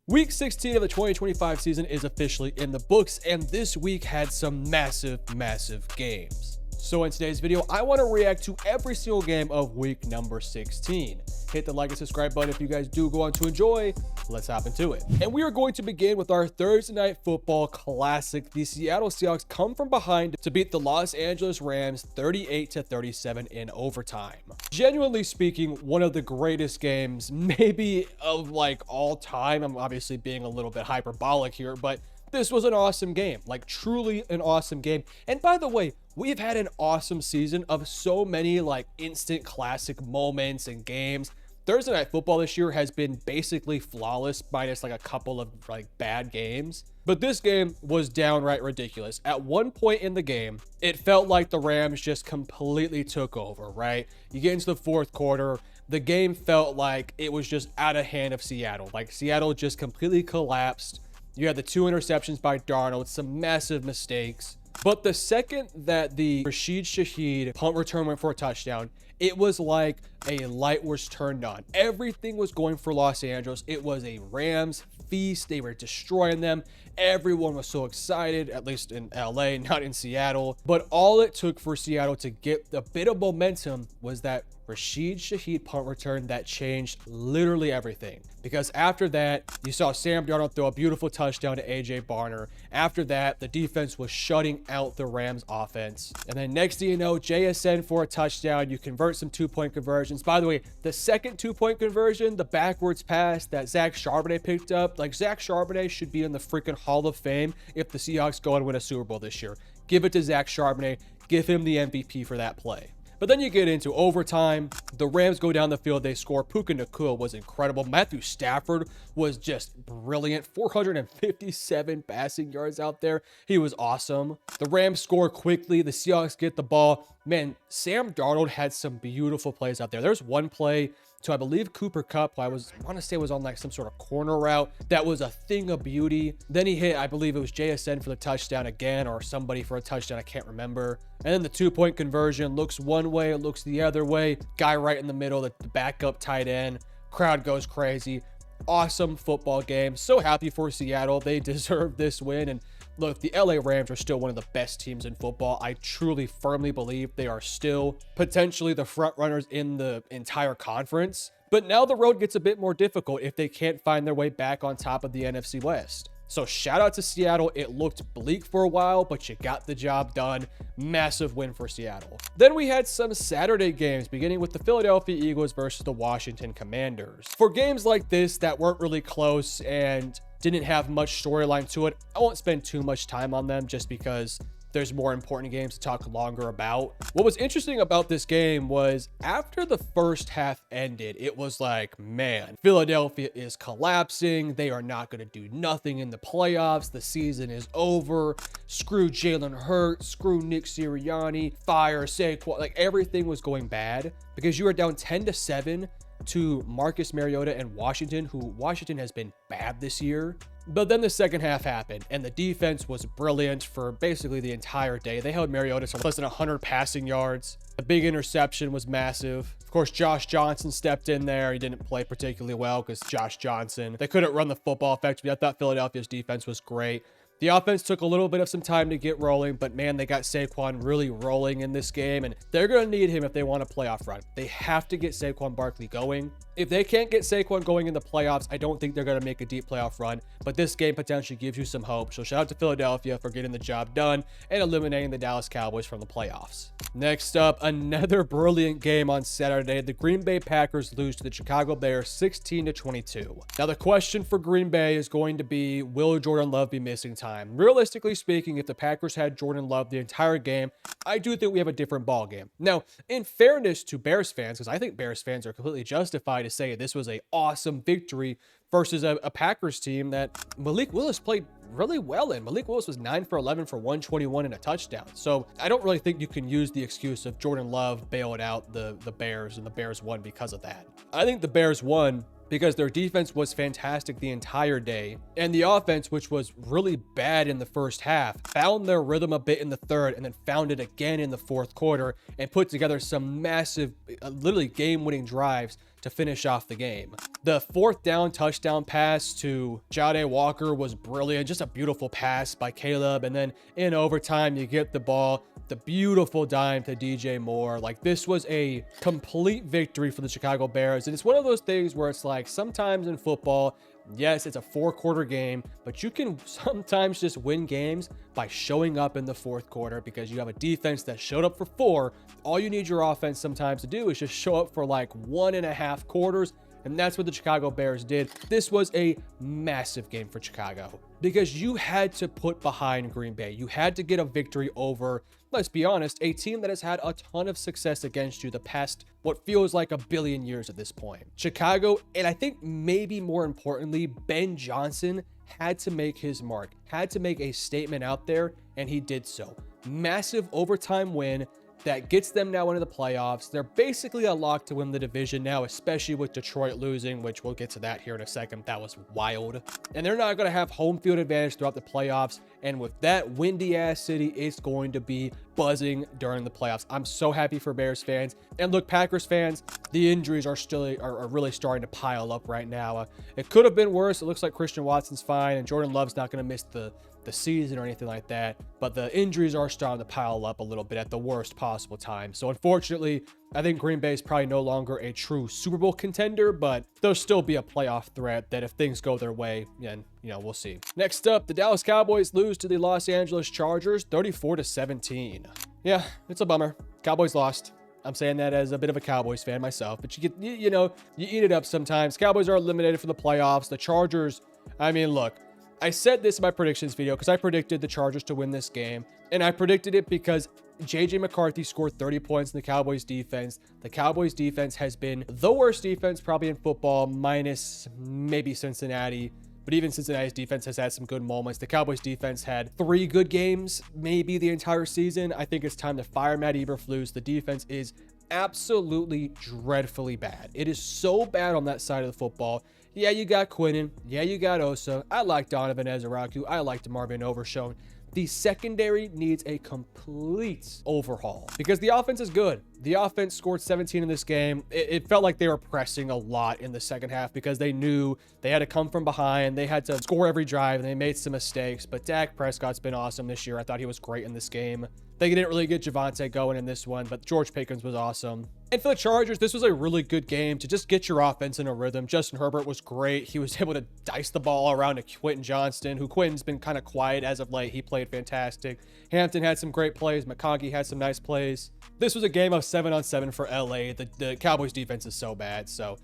Week 16 of the 2025 season is officially in the books, and this week had some massive games. So in today's video, I want to react to every single game of week number 16. Hit the like and subscribe button if you guys do go on to enjoy. Let's hop into it. And we are going to begin with our Thursday Night Football Classic. The Seattle Seahawks come from behind to beat the Los Angeles Rams 38-37 in overtime. Genuinely speaking, one of the greatest games maybe of like all time. I'm obviously being a little bit hyperbolic here, but this was an awesome game, like truly an awesome game. And by the way, we've had an awesome season of so many like instant classic moments and games. Thursday Night Football this year has been basically flawless, minus like a couple of like bad games. But this game was downright ridiculous. At one point in the game, it felt like the Rams just completely took over, right? You get into the fourth quarter, the game felt like it was just out of hand of Seattle. Like Seattle just completely collapsed. You had the 2 interceptions by Darnold, some massive mistakes. But the second that the Rashid Shaheed punt return went for a touchdown, it was like a light was turned on. Everything was going for Los Angeles. It was a Rams feast. They were destroying them. Everyone was so excited, at least in LA, not in Seattle. But all it took for Seattle to get a bit of momentum was that Rashid Shaheed punt return that changed literally everything. Because after that, you saw Sam Darnold throw a beautiful touchdown to AJ Barner. After that, the defense was shutting out the Rams offense. And then next thing you know, JSN for a touchdown. You convert some 2-point conversions. By the way, the second 2-point conversion, the backwards pass that Zach Charbonnet picked up, like Zach Charbonnet should be in the freaking Hall of Fame if the Seahawks go and win a Super Bowl this year. Give it to Zach Charbonnet. Give him the MVP for that play. But then you get into overtime. The Rams go down the field. They score. Puka Nacua was incredible. Matthew Stafford was just brilliant. 457 passing yards out there. He was awesome. The Rams score quickly. The Seahawks get the ball. Man, Sam Darnold had some beautiful plays out there. There's one play to, I believe, Cooper Kupp. I want to say it was on like some sort of corner route. That was a thing of beauty. Then he hit, I believe it was JSN for the touchdown again, or somebody for a touchdown. I can't remember. And then the 2-point conversion looks one way, it looks the other way. Guy right in the middle, the backup tight end. Crowd goes crazy. Awesome football game. So happy for Seattle. They deserve this win. And look, the LA Rams are still one of the best teams in football. I truly, firmly believe they are still potentially the front runners in the entire conference. But now the road gets a bit more difficult if they can't find their way back on top of the NFC West. So shout out to Seattle. It looked bleak for a while, but you got the job done. Massive win for Seattle. Then we had some Saturday games, beginning with the Philadelphia Eagles versus the Washington Commanders. For games like this that weren't really close and didn't have much storyline to it, I won't spend too much time on them just because there's more important games to talk longer about. What was interesting about this game was after the first half ended, it was like, man, Philadelphia is collapsing. They are not going to do nothing in the playoffs. The season is over. Screw Jalen Hurts. Screw Nick Sirianni. Fire Saquon. Like everything was going bad because you were down 10-7 to Marcus Mariota and Washington, who Washington has been bad this year. But then the second half happened, and the defense was brilliant for basically the entire day. They held Mariota to less than 100 passing yards. The big interception was massive. Of course, Josh Johnson stepped in there. He didn't play particularly well because Josh Johnson. They couldn't run the football effectively. I thought Philadelphia's defense was great. The offense took a little bit of some time to get rolling, but man, they got Saquon really rolling in this game, and they're going to need him if they want a playoff run. They have to get Saquon Barkley going. If they can't get Saquon going in the playoffs, I don't think they're going to make a deep playoff run, but this game potentially gives you some hope. So shout out to Philadelphia for getting the job done and eliminating the Dallas Cowboys from the playoffs. Next up, another brilliant game on Saturday. The Green Bay Packers lose to the Chicago Bears 16-22. Now the question for Green Bay is going to be, will Jordan Love be missing time? Realistically speaking, if the Packers had Jordan Love the entire game, I do think we have a different ball game. Now, in fairness to Bears fans, because I think Bears fans are completely justified to say this was an awesome victory versus a Packers team that Malik Willis played really well in. Malik Willis was 9 for 11 for 121 and a touchdown. So I don't really think you can use the excuse of Jordan Love bailed out the Bears and the Bears won because of that. I think the Bears won because their defense was fantastic the entire day, and the offense, which was really bad in the first half, found their rhythm a bit in the third and then found it again in the fourth quarter and put together some massive, literally game-winning drives to finish off the game. The 4th down touchdown pass to Jade Walker was brilliant. Just a beautiful pass by Caleb. And then in overtime, you get the ball, the beautiful dime to DJ Moore. Like, this was a complete victory for the Chicago Bears. And it's one of those things where it's like, sometimes in football, yes, it's a 4-quarter game, but you can sometimes just win games by showing up in the 4th quarter because you have a defense that showed up for 4. All you need your offense sometimes to do is just show up for like 1.5 quarters. And that's what the Chicago Bears did. This was a massive game for Chicago because you had to put behind Green Bay. You had to get a victory over, let's be honest, a team that has had a ton of success against you the past, what feels like a billion years at this point. Chicago, and I think maybe more importantly, Ben Johnson had to make his mark, had to make a statement out there, and he did so. Massive overtime win that gets them now into the playoffs. They're basically a lock to win the division now, especially with Detroit losing, which we'll get to that here in a second. That was wild. And they're not going to have home field advantage throughout the playoffs. And with that windy ass city, it's going to be buzzing during the playoffs. I'm so happy for Bears fans. And look, Packers fans, the injuries are really starting to pile up right now. It could have been worse. It looks like Christian Watson's fine and Jordan Love's not going to miss the season or anything like that, but the injuries are starting to pile up a little bit at the worst possible time. So unfortunately, I think Green Bay is probably no longer a true Super Bowl contender, but there'll still be a playoff threat that if things go their way, then, you know, we'll see. Next up, the Dallas Cowboys lose to the Los Angeles Chargers 34-17. Yeah, it's a bummer. Cowboys lost. I'm saying that as a bit of a Cowboys fan myself, but you eat it up sometimes. Cowboys are eliminated from the playoffs. The Chargers, I mean, look, I said this in my predictions video because I predicted the Chargers to win this game, and I predicted it because JJ McCarthy scored 30 points in the Cowboys defense. The Cowboys defense has been the worst defense probably in football, minus maybe Cincinnati, but even Cincinnati's defense has had some good moments. The Cowboys defense had 3 good games, maybe the entire season. I think it's time to fire Matt Eberflus. The defense is absolutely dreadfully bad. It is so bad on that side of the football. Yeah, you got Quinnen. Yeah, you got Osa. I like Donovan Ezeraku. I like DeMarvin Overshown. The secondary needs a complete overhaul because the offense is good. The offense scored 17 in this game. It felt like they were pressing a lot in the second half because they knew they had to come from behind. They had to score every drive, and they made some mistakes. But Dak Prescott's been awesome this year. I thought he was great in this game. They didn't really get Javonte going in this one, but George Pickens was awesome. And for the Chargers, this was a really good game to just get your offense in a rhythm. Justin Herbert was great. He was able to dice the ball around to Quentin Johnston, who Quentin's been kind of quiet as of late. He played fantastic. Hampton had some great plays. McConkey had some nice plays. This was a game of 7-on-7 for LA. The Cowboys defense is so bad. So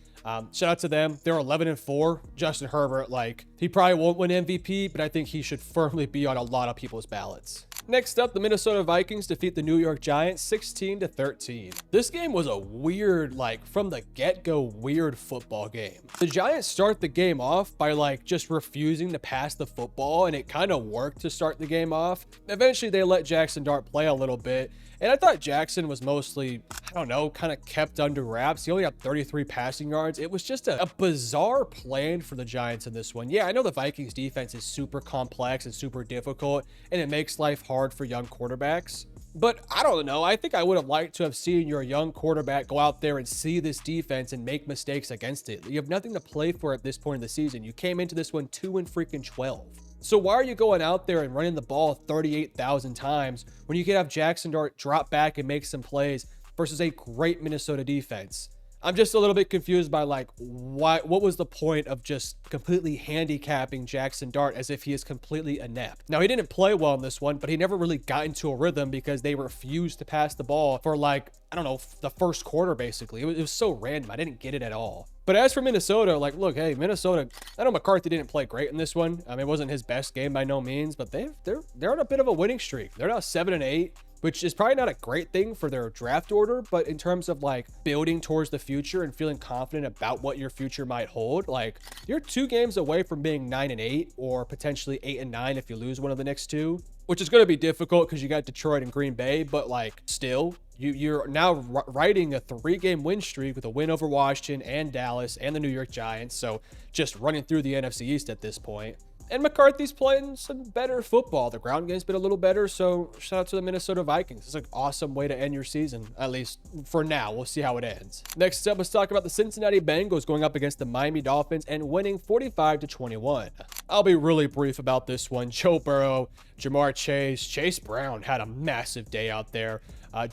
shout out to them. They're 11-4. Justin Herbert, like, he probably won't win MVP, but I think he should firmly be on a lot of people's ballots. Next up, the Minnesota Vikings defeat the New York Giants 16-13. This game was a weird, like, from the get-go, weird football game. The Giants start the game off by, like, just refusing to pass the football, and it kind of worked to start the game off. Eventually, they let Jackson Dart play a little bit, and I thought Jackson was mostly, I don't know, kind of kept under wraps. He only had 33 passing yards. It was just a bizarre plan for the Giants in this one. Yeah, I know the Vikings defense is super complex and super difficult, and it makes life hard for young quarterbacks. But I don't know. I think I would have liked to have seen your young quarterback go out there and see this defense and make mistakes against it. You have nothing to play for at this point in the season. You came into this one 2-12. So why are you going out there and running the ball 38,000 times when you could have Jackson Dart drop back and make some plays versus a great Minnesota defense? I'm just a little bit confused by, like, what was the point of just completely handicapping Jackson Dart as if he is completely inept? Now, he didn't play well in this one, but he never really got into a rhythm because they refused to pass the ball for, like, I don't know, the first quarter, basically. It was so random. I didn't get it at all. But as for Minnesota, like, look, hey, Minnesota, I know McCarthy didn't play great in this one. I mean, it wasn't his best game by no means, but they're on a bit of a winning streak. They're now 7-8. Which is probably not a great thing for their draft order, but in terms of, like, building towards the future and feeling confident about what your future might hold, like, you're 2 games away from being 9-8 or potentially 8-9 if you lose one of the next 2, which is going to be difficult because you got Detroit and Green Bay, but, like, still, you're now riding a 3-game win streak with a win over Washington and Dallas and the New York Giants, so just running through the NFC East at this point. And McCarthy's playing some better football. The ground game's been a little better, so shout out to the Minnesota Vikings. It's an awesome way to end your season, at least for now. We'll see how it ends. Next up, let's talk about the Cincinnati Bengals going up against the Miami Dolphins and winning 45-21. I'll be really brief about this one. Joe Burrow, Jamar Chase, Chase Brown had a massive day out there.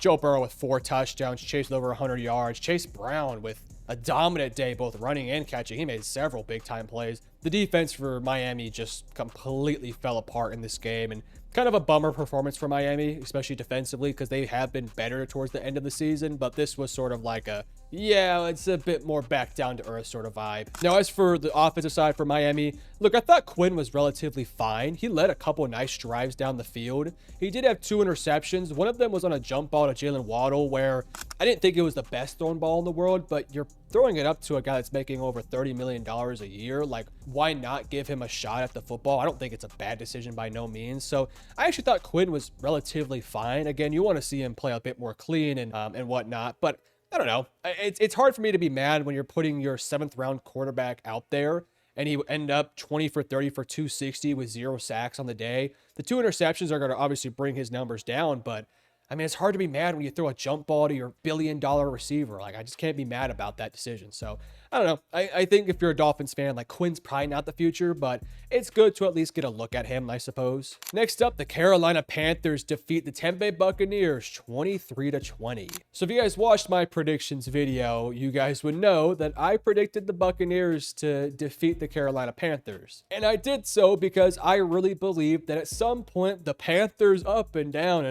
Joe Burrow with 4 touchdowns, Chase with over 100 yards. Chase Brown with a dominant day, both running and catching. He made several big-time plays. The defense for Miami just completely fell apart in this game, and kind of a bummer performance for Miami, especially defensively, because they have been better towards the end of the season, but this was sort of like a, yeah, it's a bit more back down to earth sort of vibe. Now, as for the offensive side for Miami, look, I thought Quinn was relatively fine. He led a couple nice drives down the field. He did have 2 interceptions. One of them was on a jump ball to Jalen Waddle, where I didn't think it was the best thrown ball in the world, but you're throwing it up to a guy that's making over $30 million a year. Like, why not give him a shot at the football? I don't think it's a bad decision by no means. So I actually thought Quinn was relatively fine. Again, you want to see him play a bit more clean and whatnot, but I don't know. It's hard for me to be mad when you're putting your 7th round quarterback out there and he ended up 20 for 30 for 260 with 0 sacks on the day. The 2 interceptions are going to obviously bring his numbers down, but I mean, it's hard to be mad when you throw a jump ball to your billion-dollar receiver. Like, I just can't be mad about that decision. So, I don't know. I think if you're a Dolphins fan, like, Quinn's probably not the future, but it's good to at least get a look at him, I suppose. Next up, the Carolina Panthers defeat the Tampa Bay Buccaneers 23-20. So, if you guys watched my predictions video, you guys would know that I predicted the Buccaneers to defeat the Carolina Panthers. And I did so because I really believed that at some point, the Panthers up and down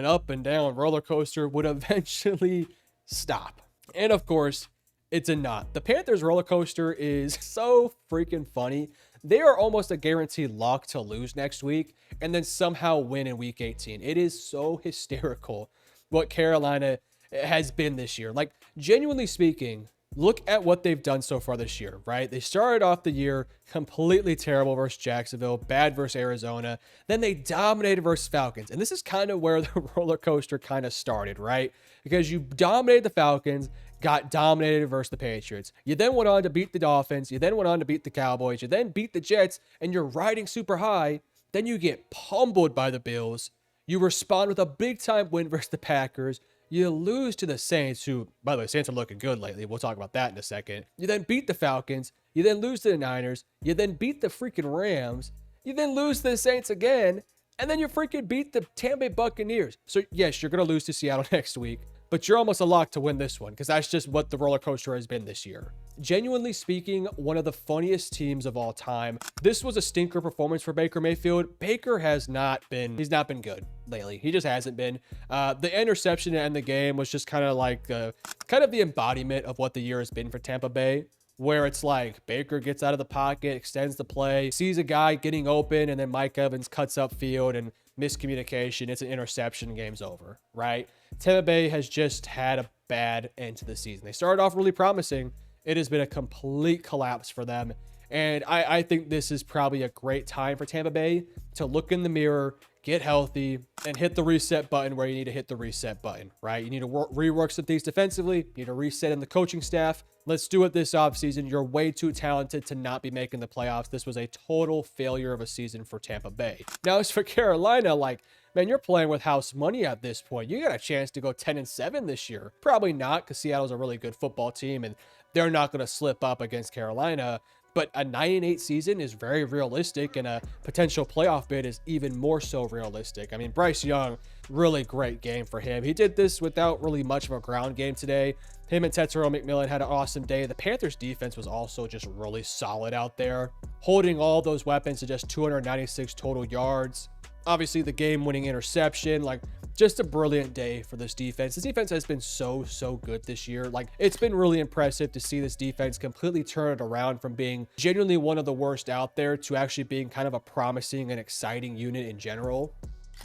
roller coaster would eventually stop. And of course, it did not. The Panthers roller coaster is so freaking funny. They are almost a guaranteed lock to lose next week and then somehow win in week 18. It is so hysterical what Carolina has been this year. Like, genuinely speaking, look at what they've done so far this year, right? They started off the year completely terrible versus Jacksonville, bad versus Arizona. Then they dominated versus Falcons. And this is kind of where the roller coaster kind of started, right? Because you dominated the Falcons, got dominated versus the Patriots. You then went on to beat the Dolphins. You then went on to beat the Cowboys. You then beat the Jets, and you're riding super high. Then you get pummeled by the Bills. You respond with a big-time win versus the Packers. You lose to the Saints, who, by the way, Saints are looking good lately. We'll talk about that in a second. You then beat the Falcons. You then lose to the Niners. You then beat the freaking Rams. You then lose to the Saints again. And then you freaking beat the Tampa Bay Buccaneers. So, yes, you're going to lose to Seattle next week, but you're almost a lock to win this one because that's just what the roller coaster has been this year. Genuinely speaking, one of the funniest teams of all time. This was a stinker performance for Baker Mayfield. Baker he's not been good lately. He just hasn't been. The interception to end the game was just kind of like the embodiment of what the year has been for Tampa Bay, where it's like Baker gets out of the pocket, extends the play, sees a guy getting open, and then Mike Evans cuts upfield and miscommunication. It's an interception, game's over, right? Tampa Bay has just had a bad end to the season. They started off really promising. It has been a complete collapse for them. And I think this is probably a great time for Tampa Bay to look in the mirror, get healthy, and hit the reset button where you need to hit the reset button, right? You need to rework some things defensively. You need to reset in the coaching staff. Let's do it this offseason. You're way too talented to not be making the playoffs. This was a total failure of a season for Tampa Bay. Now, as for Carolina, like, man, you're playing with house money at this point. You got a chance to go 10-7 this year. Probably not, because Seattle's a really good football team, and they're not going to slip up against Carolina. But a 9-8 season is very realistic, and a potential playoff bid is even more so realistic. I mean, Bryce Young, really great game for him. He did this without really much of a ground game today. Him and Tetsuo McMillan had an awesome day. The Panthers defense was also just really solid out there, holding all those weapons to just 296 total yards. Obviously, the game-winning interception, like, just a brilliant day for this defense. This defense has been so good this year. Like, it's been really impressive to see this defense completely turn it around from being genuinely one of the worst out there to actually being kind of a promising and exciting unit in general.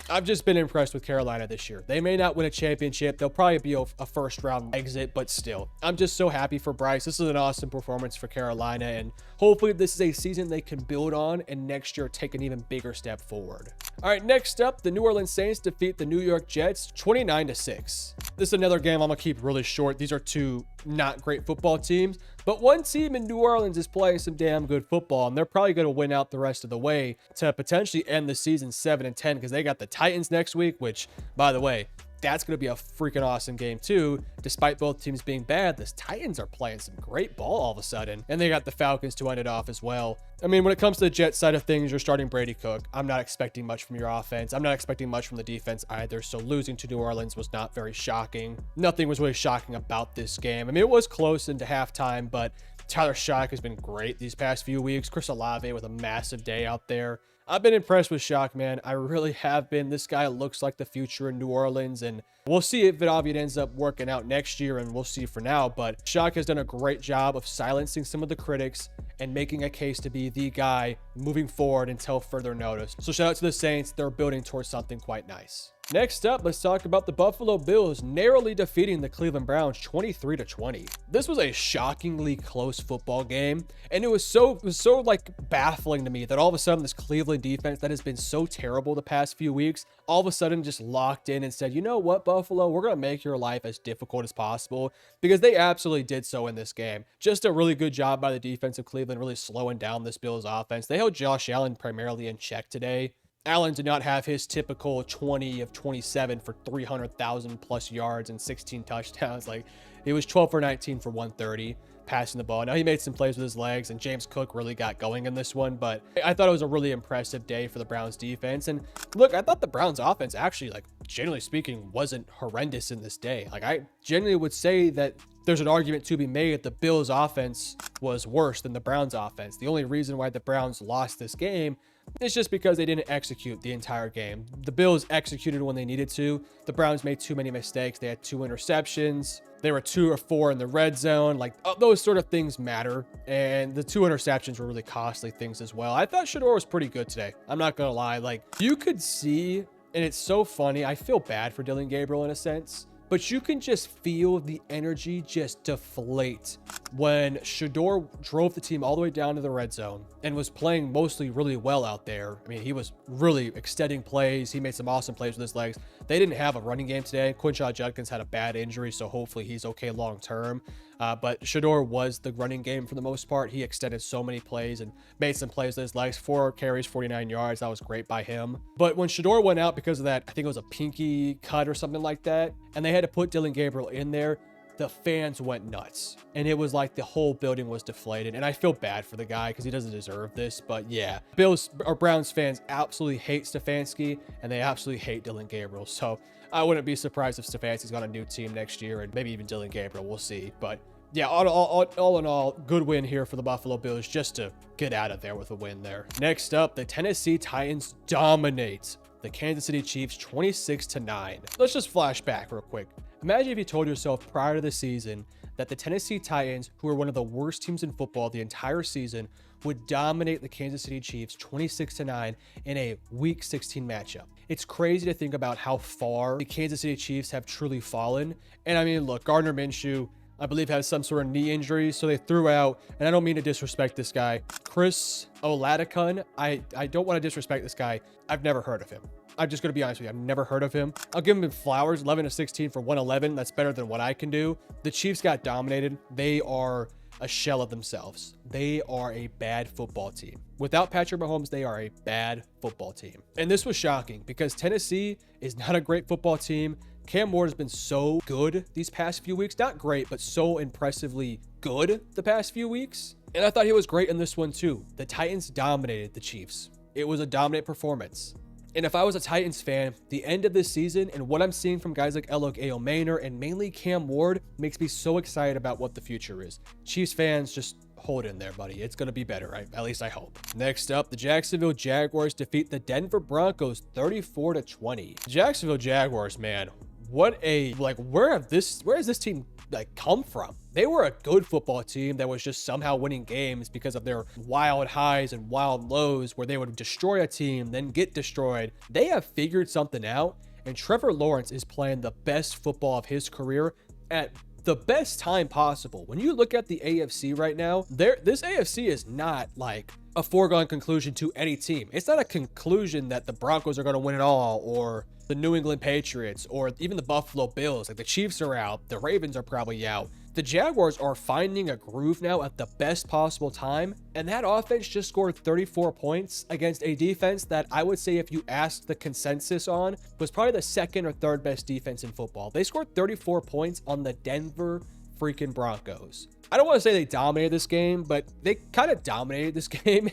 I've just been impressed with Carolina this year. They may not win a championship. They'll probably be a first round exit, but still, I'm just so happy for Bryce. This is an awesome performance for Carolina, and hopefully this is a season they can build on and next year take an even bigger step forward. All right, next up, the New Orleans Saints defeat the New York Jets 29-6. This is another game I'm gonna keep really short. These are two not great football teams, but one team in New Orleans is playing some damn good football, and they're probably gonna win out the rest of the way to potentially end the season 7-10 because they got the Titans next week, which, by the way, that's going to be a freaking awesome game too. Despite both teams being bad, the Titans are playing some great ball all of a sudden. And they got the Falcons to end it off as well. I mean, when it comes to the Jets side of things, you're starting Brady Cook. I'm not expecting much from your offense. I'm not expecting much from the defense either. So losing to New Orleans was not very shocking. Nothing was really shocking about this game. I mean, it was close into halftime, but Tyler Shock has been great these past few weeks. Chris Olave with a massive day out there. I've been impressed with Shock, man. I really have been. This guy looks like the future in New Orleans, and we'll see if it ends up working out next year, and we'll see for now. But Shock has done a great job of silencing some of the critics and making a case to be the guy moving forward until further notice. So shout out to the Saints. They're building towards something quite nice. Next up, let's talk about the Buffalo Bills narrowly defeating the Cleveland Browns 23-20. This was a shockingly close football game, and it was so like baffling to me that all of a sudden this Cleveland defense that has been so terrible the past few weeks, all of a sudden just locked in and said, you know what, Buffalo, we're going to make your life as difficult as possible, because they absolutely did so in this game. Just a really good job by the defense of Cleveland, really slowing down this Bills offense. They held Josh Allen primarily in check today. Allen did not have his typical 20 of 27 for 300,000 plus yards and 16 touchdowns. Like, it was 12 for 19 for 130 passing the ball. Now, he made some plays with his legs, and James Cook really got going in this one, but I thought it was a really impressive day for the Browns defense. And look, I thought the Browns offense actually, like, generally speaking, wasn't horrendous in this day. Like, I genuinely would say that there's an argument to be made that the Bills offense was worse than the Browns offense. The only reason why the Browns lost this game is just because they didn't execute the entire game. The Bills executed when they needed to. The Browns made too many mistakes. They had 2 interceptions. They were 2 or 4 in the red zone. Like, those sort of things matter. And the 2 interceptions were really costly things as well. I thought Shedeur was pretty good today. I'm not going to lie. Like, you could see, and it's so funny. I feel bad for Dylan Gabriel in a sense, but you can just feel the energy just deflate when Shedeur drove the team all the way down to the red zone and was playing mostly really well out there. I mean, he was really extending plays. He made some awesome plays with his legs. They didn't have a running game today. Quinshon Judkins had a bad injury, so hopefully he's okay long term. But Shedeur was the running game for the most part. He extended so many plays and made some plays with his legs. 4 carries, 49 yards. That was great by him. But when Shedeur went out because of that, I think it was a pinky cut or something like that, and they had to put Dylan Gabriel in there, the fans went nuts. And it was like the whole building was deflated. And I feel bad for the guy because he doesn't deserve this. But yeah, Bills or Browns fans absolutely hate Stefanski, and they absolutely hate Dylan Gabriel. So I wouldn't be surprised if Stefanski's got a new team next year, and maybe even Dylan Gabriel. We'll see. But yeah, all in all, good win here for the Buffalo Bills just to get out of there with a win there. Next up, the Tennessee Titans dominate the Kansas City Chiefs 26-9. Let's just flash back real quick. Imagine if you told yourself prior to the season that the Tennessee Titans, who are one of the worst teams in football the entire season, would dominate the Kansas City Chiefs 26-9 in a Week 16 matchup. It's crazy to think about how far the Kansas City Chiefs have truly fallen. And I mean, look, Gardner Minshew, I believe, has some sort of knee injury, so they threw out, and I don't mean to disrespect this guy, Chris Oladokun. I don't want to disrespect this guy. I've never heard of him. I'm just going to be honest with you. I've never heard of him. I'll give him flowers, 11-16 for 111. That's better than what I can do. The Chiefs got dominated. They are a shell of themselves. They are a bad football team. Without Patrick Mahomes, they are a bad football team. And this was shocking because Tennessee is not a great football team. Cam Ward has been so good these past few weeks. Not great, but so impressively good the past few weeks. And I thought he was great in this one too. The Titans dominated the Chiefs. It was a dominant performance. And if I was a Titans fan, the end of this season and what I'm seeing from guys like Elok Ayomaner and mainly Cam Ward makes me so excited about what the future is. Chiefs fans, just hold in there, buddy. It's going to be better, right? At least I hope. Next up, the Jacksonville Jaguars defeat the Denver Broncos 34-20. Jacksonville Jaguars, man, what a, like, where has this team like come from? They were a good football team that was just somehow winning games because of their wild highs and wild lows where they would destroy a team, then get destroyed. They have figured something out, and Trevor Lawrence is playing the best football of his career at the best time possible. When you look at the AFC right now, this AFC is not like a foregone conclusion to any team. It's not a conclusion that the Broncos are going to win it all, or the New England Patriots, or even the Buffalo Bills. Like, the Chiefs are out, the Ravens are probably out. The Jaguars are finding a groove now at the best possible time, and that offense just scored 34 points against a defense that I would say, if you asked the consensus on, was probably the second or third best defense in football. They scored 34 points on the Denver freaking Broncos. I don't want to say they dominated this game, but they kind of dominated this game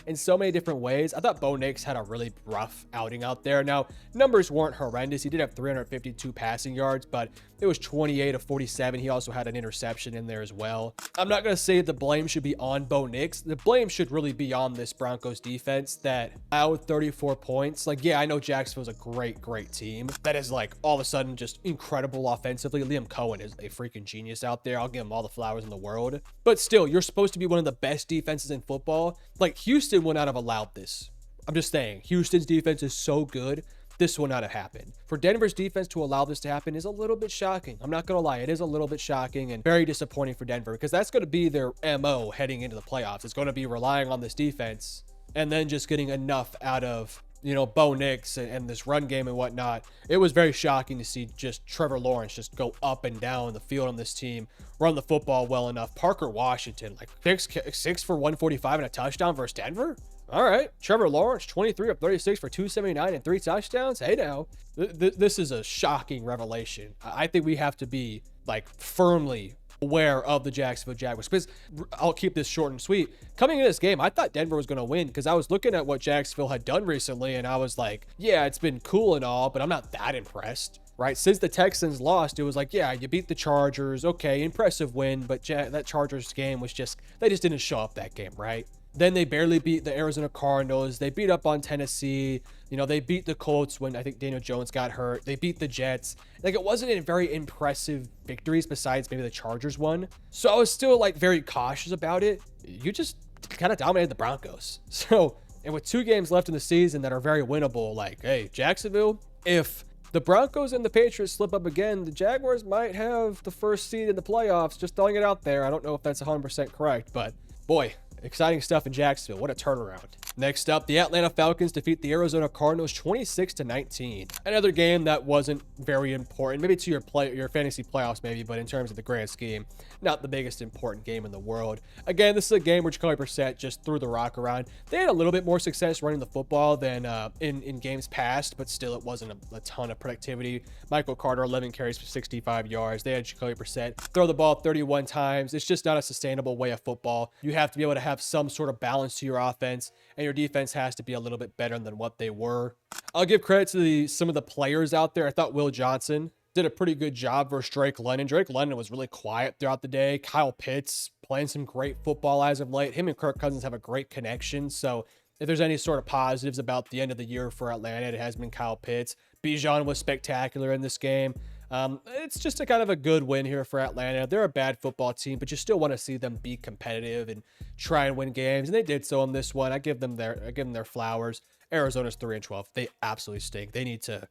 in so many different ways. I thought Bo Nix had a really rough outing out there. Now, numbers weren't horrendous. He did have 352 passing yards, but it was 28 of 47. He also had an interception in there as well. I'm not going to say the blame should be on Bo Nix. The blame should really be on this Broncos defense that allowed 34 points. Like, yeah, I know Jacksonville's a great team that is, like, all of a sudden just incredible offensively. Liam Cohen is a freaking genius out there. I'll give him all the flowers in the world. But still, you're supposed to be one of the best defenses in football. Like, Houston would not have allowed this. I'm just saying, Houston's defense is so good. This will not have happened. For Denver's defense to allow this to happen is a little bit shocking. I'm not going to lie. It is a little bit shocking and very disappointing for Denver, because that's going to be their MO heading into the playoffs. It's going to be relying on this defense and then just getting enough out of, you know, Bo Nix and this run game and whatnot. It was very shocking to see just Trevor Lawrence just go up and down the field on this team, run the football well enough. Parker Washington, like six for 145 and a touchdown versus Denver. All right. Trevor Lawrence, 23 of 36 for 279 and 3 touchdowns. Hey, now, this is a shocking revelation. I think we have to be, like, firmly aware of the Jacksonville Jaguars, because I'll keep this short and sweet. Coming into this game, I thought Denver was going to win, because I was looking at what Jacksonville had done recently, and I was like, yeah, it's been cool and all, but I'm not that impressed, right? Since the Texans lost, it was like, yeah, you beat the Chargers. Okay, impressive win, but that Chargers game was just, they just didn't show up that game, right? Then they barely beat the Arizona Cardinals. They beat up on Tennessee. You know, they beat the Colts when I think Daniel Jones got hurt. They beat the Jets. Like, it wasn't a very impressive victories besides maybe the Chargers one. So I was still, like, very cautious about it. You just kind of dominated the Broncos. So, and with 2 games left in the season that are very winnable, like, hey, Jacksonville, if the Broncos and the Patriots slip up again, the Jaguars might have the first seed in the playoffs. Just throwing it out there. I don't know if that's 100% correct, but boy, exciting stuff in Jacksonville. What a turnaround. Next up, the Atlanta Falcons defeat the Arizona Cardinals 26-19. Another game that wasn't very important, maybe to your fantasy playoffs maybe, but in terms of the grand scheme, not the biggest important game in the world. Again, this is a game where Jacoby Brissett just threw the rock around. They had a little bit more success running the football than in games past, but still it wasn't a ton of productivity. Michael Carter, 11 carries for 65 yards. They had Jacoby Brissett throw the ball 31 times. It's just not a sustainable way of football. You have to be able to have some sort of balance to your offense, and your defense has to be a little bit better than what they were. I'll give credit to some of the players out there. I thought Will Johnson did a pretty good job versus Drake London. Drake London was really quiet throughout the day. Kyle Pitts playing some great football as of late. Him and Kirk Cousins have a great connection. So if there's any sort of positives about the end of the year for Atlanta, it has been Kyle Pitts. Bijan was spectacular in this game. It's just a kind of a good win here for Atlanta. They're a bad football team, but you still want to see them be competitive and try and win games, and they did so in this one. I give them their flowers. Arizona's 3-12. They absolutely stink. They need to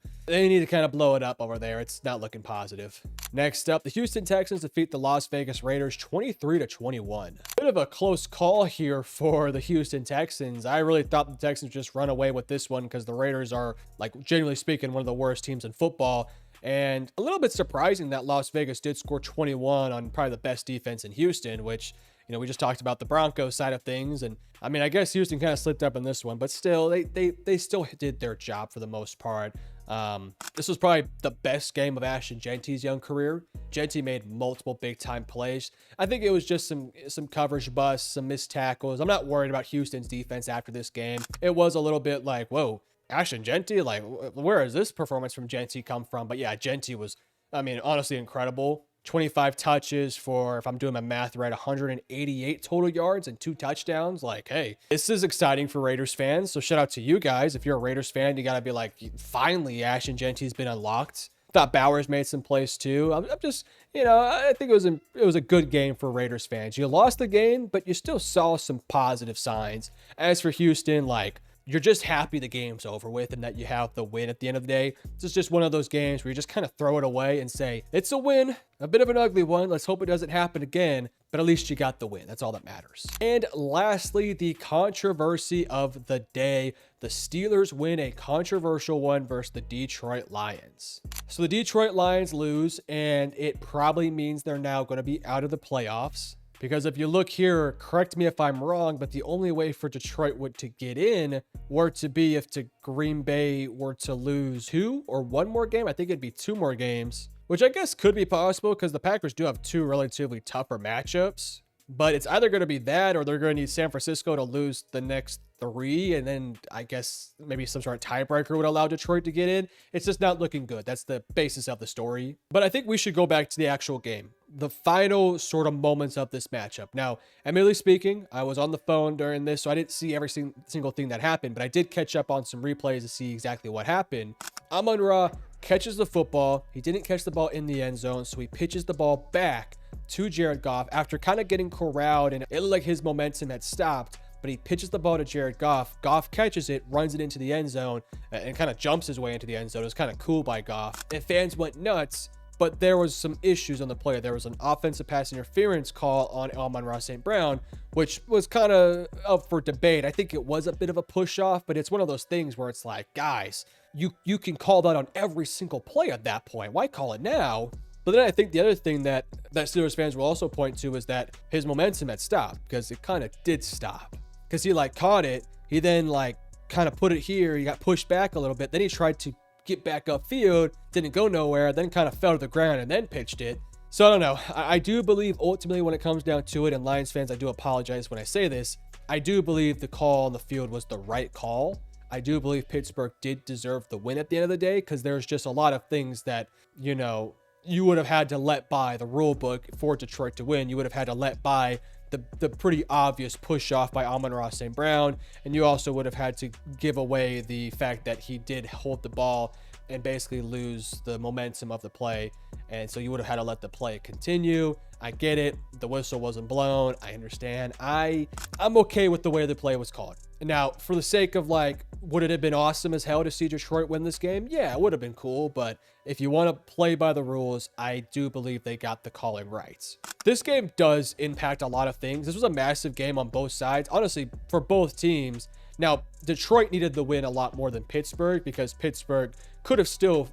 kind of blow it up over there. It's not looking positive. Next up, the Houston Texans defeat the Las Vegas Raiders 23-21. Bit of a close call here for the Houston Texans. I really thought the Texans would just run away with this one, because the Raiders are, like, generally speaking, one of the worst teams in football. And a little bit surprising that Las Vegas did score 21 on probably the best defense in Houston, which, you know, we just talked about the Broncos side of things. And I mean, I guess Houston kind of slipped up in this one, but still, they still did their job for the most part. This was probably the best game of Ashton Genty's young career. Genty made multiple big time plays. I think it was just some coverage busts, some missed tackles. I'm not worried about Houston's defense after this game. It was a little bit like, whoa, Ashton Genty, like, where has this performance from Genty come from? But yeah, Genty was, I mean, honestly incredible. 25 touches for, if I'm doing my math right, 188 total yards and 2 touchdowns. Like, hey, this is exciting for Raiders fans. So shout out to you guys. If you're a Raiders fan, you got to be like, finally, Ashton Genty's been unlocked. Thought Bowers made some plays too. I'm just, you know, I think it was a good game for Raiders fans. You lost the game, but you still saw some positive signs. As for Houston, like, you're just happy the game's over with and that you have the win at the end of the day. This is just one of those games where you just kind of throw it away and say, it's a win, a bit of an ugly one. Let's hope it doesn't happen again. but at least you got the win. That's all that matters. And lastly, the controversy of the day. The Steelers win a controversial one versus the Detroit Lions. So the Detroit Lions lose, and it probably means they're now going to be out of the playoffs. Because if you look here, correct me if I'm wrong, but the only way for Detroit to get in were to be if Green Bay were to lose 2 or 1 more game. I think it'd be 2 more games, which I guess could be possible because the Packers do have 2 relatively tougher matchups. But it's either going to be that or they're going to need San Francisco to lose the next 3. And then I guess maybe some sort of tiebreaker would allow Detroit to get in. It's just not looking good. That's the basis of the story. But I think we should go back to the actual game. The final sort of moments of this matchup. Now, admittedly speaking, I was on the phone during this, so I didn't see every single thing that happened. But I did catch up on some replays to see exactly what happened. Amon-Ra catches the football. He didn't catch the ball in the end zone, so he pitches the ball back to Jared Goff after kind of getting corralled, and it looked like his momentum had stopped, but he pitches the ball to Jared Goff. Goff catches it, runs it into the end zone, and kind of jumps his way into the end zone. It was kind of cool by Goff, and fans went nuts, but there was some issues on the play. There was an offensive pass interference call on Amon-Ra St. Brown, which was kind of up for debate. I think it was a bit of a push off, but it's one of those things where it's like, guys, you can call that on every single play at that point. Why call it now? But then I think the other thing that Steelers fans will also point to is that his momentum had stopped, because it kind of did stop. Because he caught it, he then kind of put it here, he got pushed back a little bit, then he tried to get back upfield, didn't go nowhere, then kind of fell to the ground and then pitched it. So I don't know. I do believe ultimately when it comes down to it, and Lions fans, I do apologize when I say this, I do believe the call on the field was the right call. I do believe Pittsburgh did deserve the win at the end of the day, because there's just a lot of things that, you would have had to let by the rule book for Detroit to win. You would have had to let by the pretty obvious push off by Amon-Ra St. Brown. And you also would have had to give away the fact that he did hold the ball and basically lose the momentum of the play. And so you would have had to let the play continue. I get it. The whistle wasn't blown. I understand. I'm okay with the way the play was called. Now, for the sake of would it have been awesome as hell to see Detroit win this game? Yeah, it would have been cool. But if you want to play by the rules, I do believe they got the calling right. This game does impact a lot of things. This was a massive game on both sides, honestly, for both teams. Now, Detroit needed the win a lot more than Pittsburgh, because Pittsburgh could have still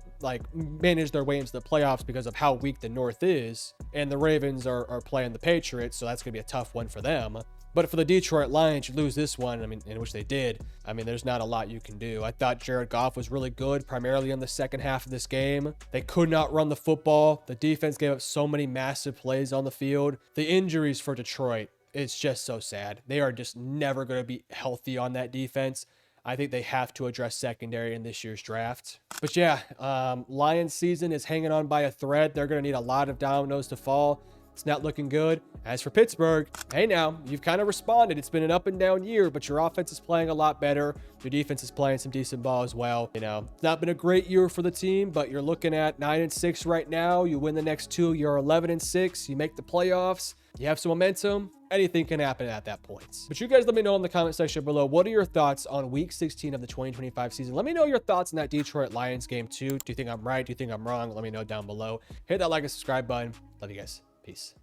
managed their way into the playoffs because of how weak the North is. And the Ravens are playing the Patriots, so that's going to be a tough one for them. But for the Detroit Lions, you lose this one, in which they did. There's not a lot you can do. I thought Jared Goff was really good, primarily in the second half of this game. They could not run the football. The defense gave up so many massive plays on the field. The injuries for Detroit, it's just so sad. They are just never going to be healthy on that defense. I think they have to address secondary in this year's draft. But yeah, Lions season is hanging on by a thread. They're going to need a lot of dominoes to fall. It's not looking good. As for Pittsburgh, hey now, you've kind of responded. It's been an up and down year, but your offense is playing a lot better. Your defense is playing some decent ball as well. It's not been a great year for the team, but you're looking at 9-6 right now. You win the next 2, you're 11-6. You make the playoffs. You have some momentum. Anything can happen at that point. But you guys let me know in the comment section below, what are your thoughts on week 16 of the 2025 season? Let me know your thoughts on that Detroit Lions game too. Do you think I'm right? Do you think I'm wrong? Let me know down below. Hit that like and subscribe button. Love you guys. Peace.